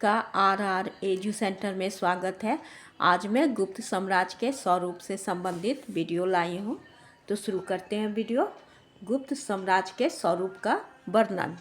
का are edu centre में स्वागत है। आज मैं गुप्त साम्राज्य के स्वरूप से संबंधित वीडियो लाई हूँ। तो शुरू करते हैं वीडियो। गुप्त साम्राज्य के स्वरूप का वर्णन।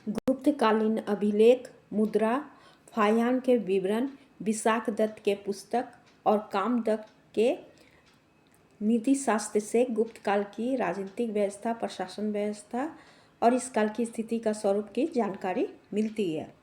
गुप्तकालीन अभिलेख, मुद्रा, फाह्यान के विवरण, विशाख दत्त के पुस्तक और कामदत्त के नीति शास्त्र से गुप्त काल की राजनीतिक व्यवस्था, प्रशासन व्यवस्था और इस काल की स्थिति का स्वरूप की जानकारी मिलती है।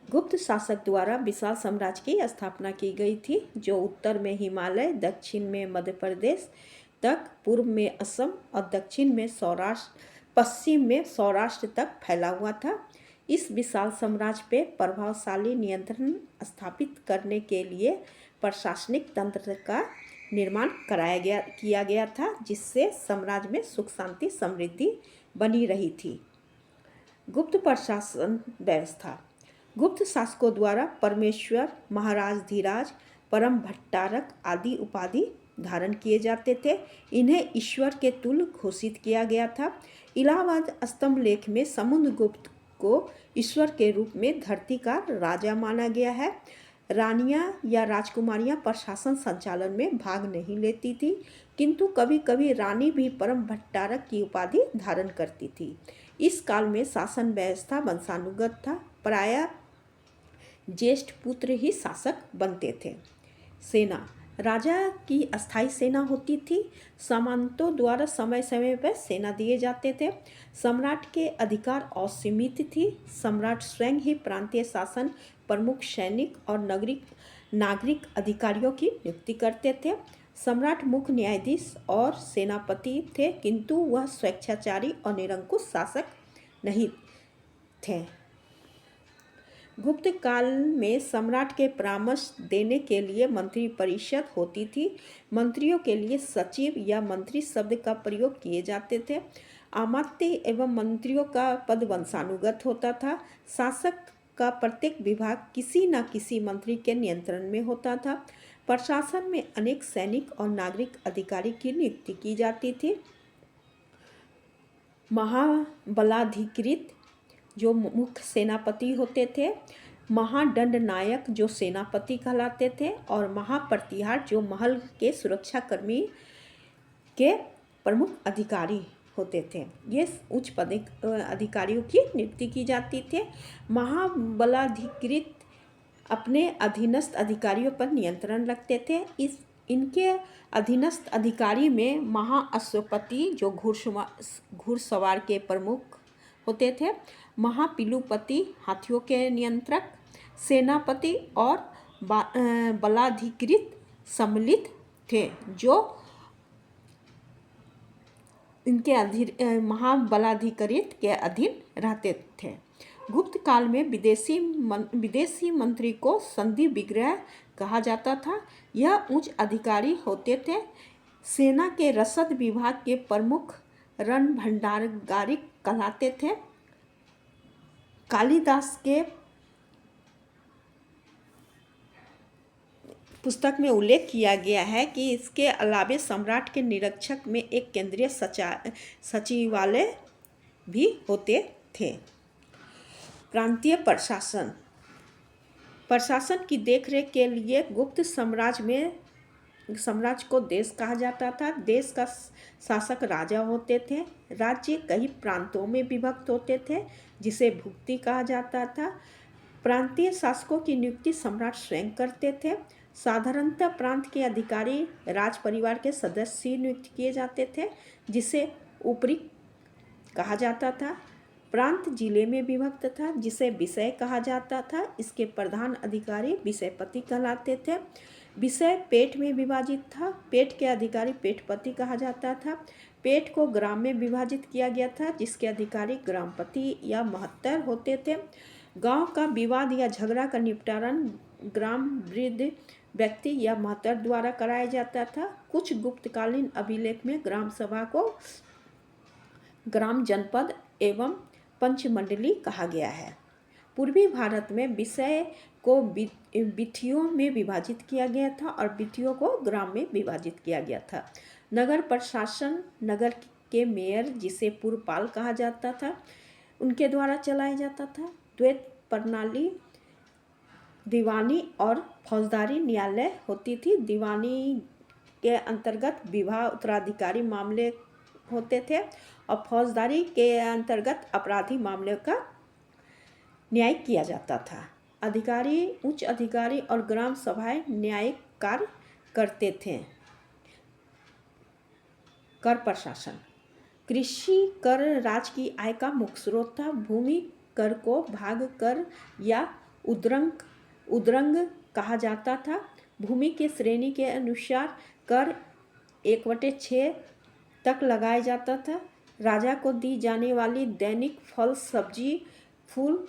गुप्त शासक द्वारा विशाल साम्राज्य की स्थापना की गई थी, जो उत्तर में हिमालय, दक्षिण में मध्य प्रदेश तक, पूर्व में असम और दक्षिण में सौराष्ट्र, पश्चिम में सौराष्ट्र तक फैला हुआ था। इस विशाल साम्राज्य पे प्रभावशाली नियंत्रण स्थापित करने के लिए प्रशासनिक तंत्र का निर्माण किया गया था, जिससे साम्राज्य में सुख शांति समृद्धि बनी रही थी। गुप्त प्रशासन व्यवस्था। गुप्त शासकों द्वारा परमेश्वर, महाराज धीराज, परम भट्टारक आदि उपाधि धारण किए जाते थे। इन्हें ईश्वर के तुल्य घोषित किया गया था। इलाहाबाद स्तंभ लेख में समुद्रगुप्त को ईश्वर के रूप में धरती का राजा माना गया है। रानियां या राजकुमारियां प्रशासन संचालन में भाग नहीं लेती थी, किंतु कभी कभी रानी भी परम भट्टारक की उपाधि धारण करती थी। इस काल में शासन व्यवस्था वंशानुगत था। प्रायः ज्येष्ठ पुत्र ही शासक बनते थे। सेना। राजा की अस्थायी सेना होती थी। सामंतों द्वारा समय समय पर सेना दिए जाते थे। सम्राट के अधिकार असीमित थी। सम्राट स्वयं ही प्रांतीय शासन, प्रमुख सैनिक और नागरिक अधिकारियों की नियुक्ति करते थे। सम्राट मुख्य न्यायाधीश और सेनापति थे, किंतु वह स्वेच्छाचारी और निरंकुश शासक नहीं थे। गुप्त काल में सम्राट के परामर्श देने के लिए मंत्री परिषद होती थी। मंत्रियों के लिए सचिव या मंत्री शब्द का प्रयोग किए जाते थे। अमात्य एवं मंत्रियों का पद वंशानुगत होता था। शासक का प्रत्येक विभाग किसी न किसी मंत्री के नियंत्रण में होता था। प्रशासन में अनेक सैनिक और नागरिक अधिकारी की नियुक्ति की जाती थी। महाबलाधिकृत जो मुख्य सेनापति होते थे, महादंड नायक जो सेनापति कहलाते थे, और महाप्रतिहार जो महल के सुरक्षाकर्मी के प्रमुख अधिकारी होते थे। ये उच्च पद अधिकारियों की नियुक्ति की जाती थी। महाबलाधिकृत अपने अधीनस्थ अधिकारियों पर नियंत्रण रखते थे। इनके अधीनस्थ अधिकारी में महाअश्वपति जो घुड़सवार के प्रमुख होते थे, महापिलुपति हाथियों के नियंत्रक, सेनापति और बलाधिकृत सम्मिलित थे, जो इनके महाबलाधिकृत के अधीन रहते थे। गुप्त काल में विदेशी मंत्री को संधि विग्रह कहा जाता था। यह उच्च अधिकारी होते थे। सेना के रसद विभाग के प्रमुख रणभंडारगारी कहलाते थे। कालिदास के पुस्तक में उल्लेख किया गया है कि इसके अलावे सम्राट के निरीक्षक में एक केंद्रीय सचिवालय भी होते थे। प्रांतीय प्रशासन की देखरेख के लिए गुप्त साम्राज्य को देश कहा जाता था। देश का शासक राजा होते थे। राज्य कई प्रांतों में विभक्त होते थे, जिसे भुक्ति कहा जाता था। प्रांतीय शासकों की नियुक्ति सम्राट स्वयं करते थे। साधारणतः प्रांत के अधिकारी राज परिवार के सदस्य नियुक्त किए जाते थे, जिसे ऊपरी कहा जाता था। प्रांत जिले में विभक्त था, जिसे विषय कहा जाता था। इसके प्रधान अधिकारी विषयपति कहलाते थे। विषय पेठ में विभाजित था। पेठ के अधिकारी पेठपति कहा जाता था। पेठ को ग्राम में विभाजित किया गया था, जिसके अधिकारी ग्रामपति या महत्तर होते थे। गांव का विवाद या झगड़ा का निपटारण ग्राम वृद्ध व्यक्ति या महत्तर द्वारा कराया जाता था। कुछ गुप्तकालीन अभिलेख में ग्राम सभा को ग्राम जनपद एवं पंचमंडली कहा गया है। पूर्वी भारत में विषय को विथियों में विभाजित किया गया था और विथियों को ग्राम में विभाजित किया गया था। नगर प्रशासन नगर के मेयर, जिसे पुरपाल कहा जाता था, उनके द्वारा चलाया जाता था। द्वैत प्रणाली दीवानी और फौजदारी न्यायालय होती थी। दीवानी के अंतर्गत विवाह उत्तराधिकारी मामले होते थे और फौजदारी के अंतर्गत अपराधी मामले का न्याय किया जाता था। अधिकारी, उच्च अधिकारी और ग्राम सभाएं न्यायिक कार्य करते थे। कर प्रशासन। कृषि कर राज्य की आय का मुख्य स्रोत था। भूमि कर को भाग कर या उद्रंग कहा जाता था। भूमि के श्रेणी के अनुसार कर 1/6 तक लगाया जाता था। राजा को दी जाने वाली दैनिक फल, सब्जी, फूल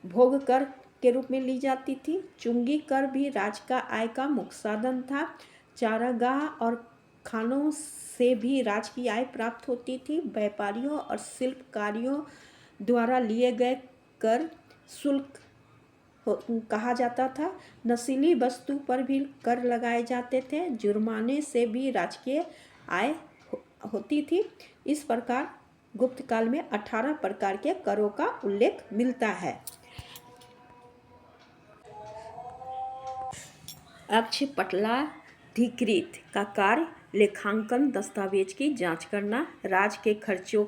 भोग कर के रूप में ली जाती थी। चुंगी कर भी राज्य का आय का मुख्य साधन था। चारागाह और खानों से भी राज्य की आय प्राप्त होती थी। व्यापारियों और शिल्पकारियों द्वारा लिए गए कर शुल्क कहा जाता था। नशीली वस्तु पर भी कर लगाए जाते थे। जुर्माने से भी राजकीय आय होती थी। इस प्रकार गुप्त काल में 18 प्रकार के करों का उल्लेख मिलता है। अक्षपटलाधिकृत का कार्य लेखांकन, दस्तावेज की जांच करना, राज्य के खर्चों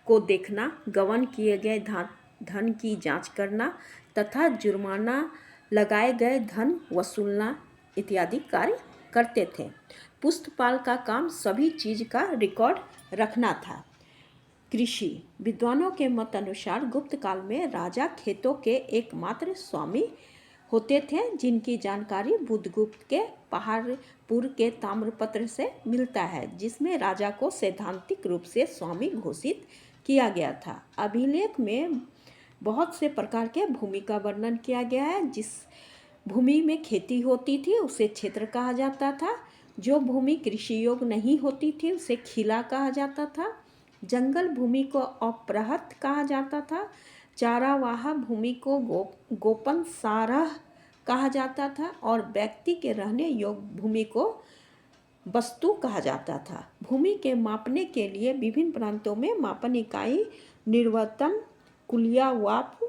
को देखना, गबन किए गए धन की जांच करना तथा जुर्माना लगाए गए धन वसूलना इत्यादि कार्य करते थे। पुस्तपाल का काम सभी चीज का रिकॉर्ड रखना था। कृषि विद्वानों के मत अनुसार गुप्त काल में राजा खेतों के एकमात्र स्वामी होते थे, जिनकी जानकारी बुद्धगुप्त के पहाड़पुर के ताम्रपत्र से मिलता है, जिसमें राजा को सैद्धांतिक रूप से स्वामी घोषित किया गया था। अभिलेख में बहुत से प्रकार के भूमि का वर्णन किया गया है। जिस भूमि में खेती होती थी उसे क्षेत्र कहा जाता था। जो भूमि कृषि योग्य नहीं होती थी उसे खिला कहा जाता था। जंगल भूमि को अपृहत कहा जाता था। चारावाह भूमि को गोपन सारह कहा जाता था और व्यक्ति के रहने योग्य भूमि को वस्तु कहा जाता था। भूमि के मापने के लिए विभिन्न प्रांतों में मापन इकाई निर्वर्तन, कुलिया वाप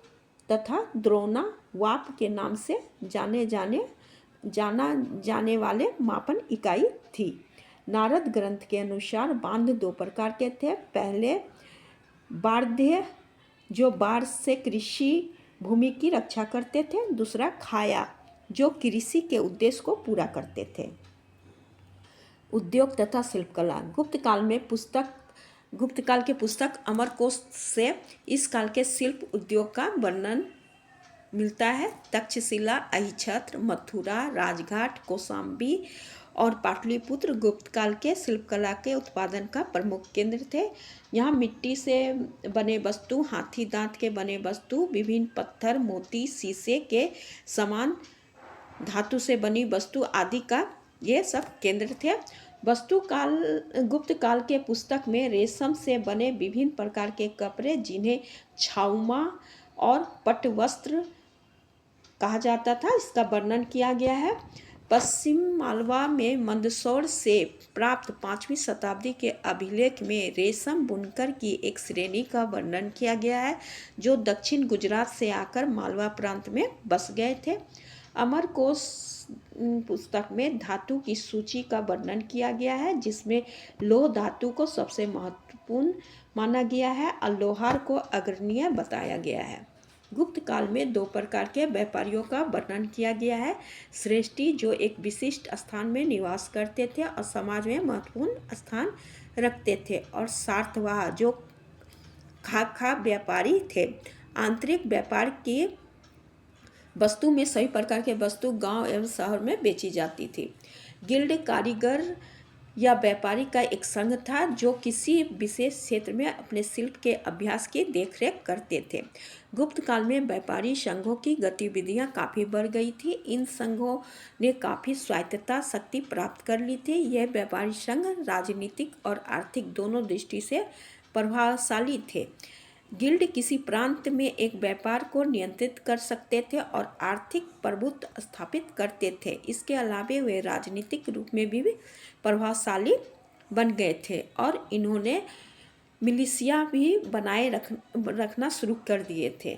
तथा द्रोणा वाप के नाम से जाना जाने वाले मापन इकाई थी। नारद ग्रंथ के अनुसार बांध 2 प्रकार के थे। पहले बार्धे, जो बाढ़ से कृषि भूमि की रक्षा करते थे। दूसरा खाया, जो कृषि के उद्देश्य को पूरा करते थे। उद्योग तथा शिल्पकला। गुप्त काल के पुस्तक अमरकोश से इस काल के शिल्प उद्योग का वर्णन मिलता है। तक्षशिला, अहिछत्र, मथुरा, राजघाट, कौशाम्बी और पाटलिपुत्र गुप्त काल के शिल्पकला के उत्पादन का प्रमुख केंद्र थे। यहाँ मिट्टी से बने वस्तु, हाथी दांत के बने वस्तु, विभिन्न पत्थर, मोती, शीशे के समान धातु से बनी वस्तु आदि का ये सब केंद्र थे। गुप्त काल के पुस्तक में रेशम से बने विभिन्न प्रकार के कपड़े, जिन्हें छाउमा और पटवस्त्र कहा जाता था, इसका वर्णन किया गया है। पश्चिम मालवा में मंदसौर से प्राप्त 5वीं शताब्दी के अभिलेख में रेशम बुनकर की एक श्रेणी का वर्णन किया गया है, जो दक्षिण गुजरात से आकर मालवा प्रांत में बस गए थे। अमरकोश पुस्तक में धातु की सूची का वर्णन किया गया है, जिसमें लौह धातु को सबसे महत्वपूर्ण माना गया है और लोहार को अग्रणी बताया गया है। गुप्त काल में 2 प्रकार के व्यापारियों का वर्णन किया गया है। श्रेष्ठी, जो एक विशिष्ट स्थान में निवास करते थे और समाज में महत्वपूर्ण स्थान रखते थे, और स्वार्थवाह, जो खाखा व्यापारी थे। आंतरिक व्यापार की वस्तु में सभी प्रकार के वस्तु गांव एवं शहर में बेची जाती थी। गिल्ड कारीगर या व्यापारी का एक संघ था, जो किसी विशेष क्षेत्र में अपने शिल्प के अभ्यास की देखरेख करते थे। गुप्त काल में व्यापारी संघों की गतिविधियां काफ़ी बढ़ गई थी। इन संघों ने काफ़ी स्वायत्तता शक्ति प्राप्त कर ली थी। यह व्यापारी संघ राजनीतिक और आर्थिक दोनों दृष्टि से प्रभावशाली थे। गिल्ड किसी प्रांत में एक व्यापार को नियंत्रित कर सकते थे और आर्थिक प्रभुत्व स्थापित करते थे। इसके अलावा वे राजनीतिक रूप में भी प्रभावशाली बन गए थे और इन्होंने मिलिशिया भी बनाए रखना शुरू कर दिए थे।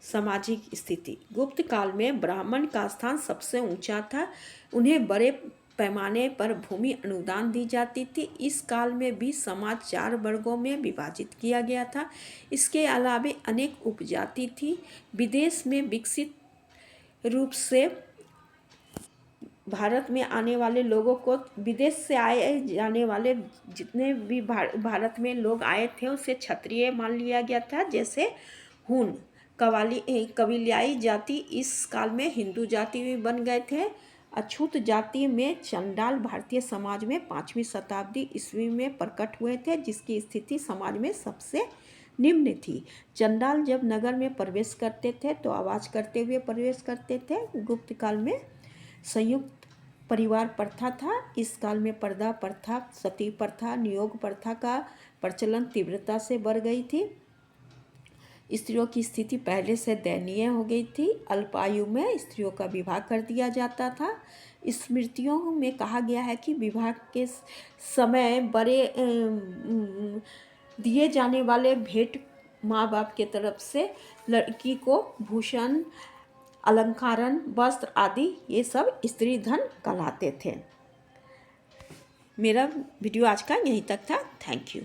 सामाजिक स्थिति। गुप्त काल में ब्राह्मण का स्थान सबसे ऊंचा था। उन्हें बड़े पैमाने पर भूमि अनुदान दी जाती थी। इस काल में भी समाज 4 वर्गों में विभाजित किया गया था। इसके अलावा अनेक उपजाति थी। विदेश में विकसित रूप से भारत में आने वाले लोगों को, विदेश से आए जाने वाले जितने भी भारत में लोग आए थे उसे क्षत्रिय मान लिया गया था। जैसे हूण, कबीलाई जाति इस काल में हिंदू जाति में बन गए थे। अछूत जाति में चंडाल भारतीय समाज में 5वीं शताब्दी ईस्वी में प्रकट हुए थे, जिसकी स्थिति समाज में सबसे निम्न थी। चंडाल जब नगर में प्रवेश करते थे तो आवाज़ करते हुए प्रवेश करते थे। गुप्त काल में संयुक्त परिवार प्रथा था। इस काल में पर्दा प्रथा, सती प्रथा, नियोग प्रथा का प्रचलन तीव्रता से बढ़ गई थी। स्त्रियों की स्थिति पहले से दयनीय हो गई थी। अल्पायु में स्त्रियों का विवाह कर दिया जाता था। स्मृतियों में कहा गया है कि विवाह के समय बड़े दिए जाने वाले भेंट माँ बाप के तरफ से लड़की को भूषण, अलंकारण, वस्त्र आदि ये सब स्त्री धन कहलाते थे। मेरा वीडियो आज का यहीं तक था। Thank you.